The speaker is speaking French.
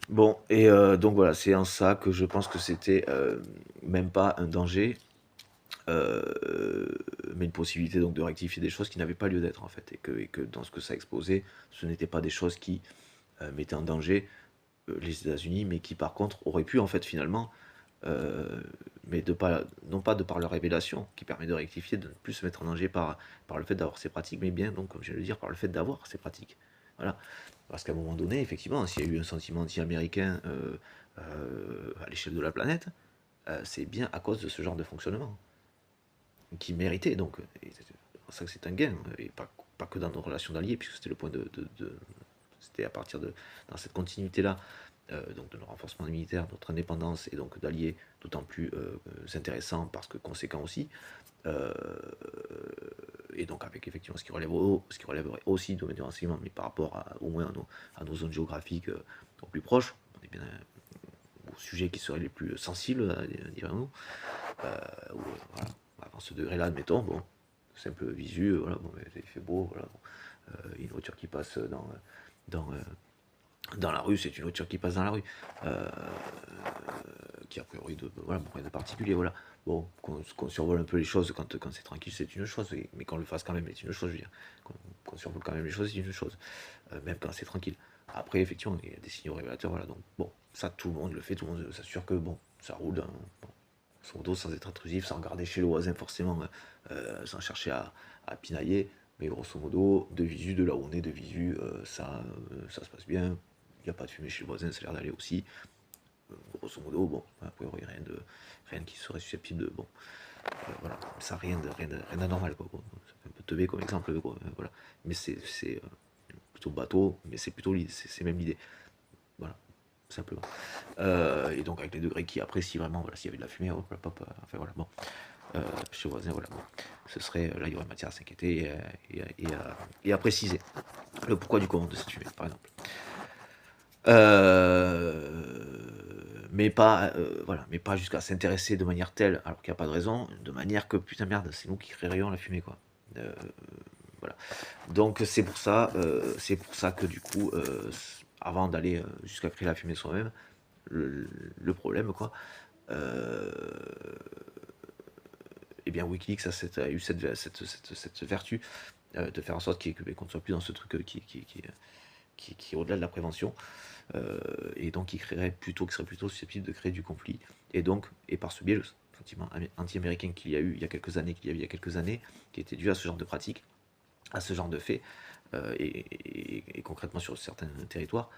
Bon, et donc voilà, c'est en ça que je pense que c'était même pas un danger, mais une possibilité donc de rectifier des choses qui n'avaient pas lieu d'être en fait, et que dans ce que ça exposait, ce n'étaient pas des choses qui mettaient en danger les États-Unis, mais qui par contre auraient pu en fait finalement, euh, mais non pas de par leur révélation, qui permet de rectifier, de ne plus se mettre en danger par le fait d'avoir ces pratiques, mais bien donc, comme je viens de le dire, par le fait d'avoir ces pratiques. Voilà. Parce qu'à un moment donné, effectivement, s'il y a eu un sentiment anti-américain à l'échelle de la planète, c'est bien à cause de ce genre de fonctionnement, qui méritait donc. C'est pour ça que c'est un gain, et pas que dans nos relations d'alliés, puisque c'était le point c'était à partir de, dans cette continuité-là, donc de nos renforcements militaires, notre indépendance, et donc d'alliés d'autant plus intéressants parce que conséquents aussi, euh, et donc avec effectivement ce qui relèverait aussi du domaine du renseignement, mais par rapport au moins à nos zones géographiques au plus proches, on est bien aux sujets qui seraient les plus sensibles, dirons-nous, où, voilà, avant ce degré-là, admettons, bon, simple visu, voilà, bon, il fait beau, voilà, bon, une voiture qui passe dans, dans la rue, c'est une voiture qui passe dans la rue, euh, qui a priori voilà, bon, rien de particulier, voilà. Bon, qu'on survole un peu les choses quand c'est tranquille, c'est une chose, mais qu'on le fasse quand même, c'est une chose, je veux dire. Qu'on survole quand même les choses, c'est une chose, même quand c'est tranquille. Après, effectivement, il y a des signaux révélateurs, voilà, donc bon, ça tout le monde le fait, tout le monde s'assure que bon, ça roule, bon, son dos sans être intrusif, sans regarder chez le voisin forcément, sans chercher à pinailler, mais grosso modo, de visu, de là où on est, de visu, ça se passe bien, il n'y a pas de fumée chez le voisin, ça a l'air d'aller aussi, grosso modo, bon, a priori rien qui serait susceptible de, bon, voilà, ça rien d'anormal, quoi, bon, ça fait un peu teubé comme exemple, quoi, voilà, mais c'est plutôt bateau, mais c'est plutôt l'idée, c'est même l'idée, voilà, simplement. Et donc avec les degrés qui apprécient vraiment, voilà, s'il y avait de la fumée, hop, hop, hop, enfin voilà, bon, chez le voisin, voilà, bon, ce serait, là il y aurait matière à s'inquiéter et à préciser le pourquoi du comment de cette fumée, par exemple. Mais pas, voilà, mais pas jusqu'à s'intéresser de manière telle, alors qu'il n'y a pas de raison, de manière que putain merde, c'est nous qui créerions la fumée, quoi. Euh, voilà. Donc c'est pour ça que du coup, avant d'aller jusqu'à créer la fumée soi-même, le problème, quoi, euh, eh bien Wikileaks a eu cette vertu de faire en sorte qu'on ne soit plus dans ce truc qui est au-delà de la prévention, et donc qui serait plutôt susceptible de créer du conflit. Et donc, et par ce biais, le sentiment anti-américain qu'il y a eu il y a quelques années, qui était dû à ce genre de pratique, à ce genre de faits, et concrètement sur certains territoires,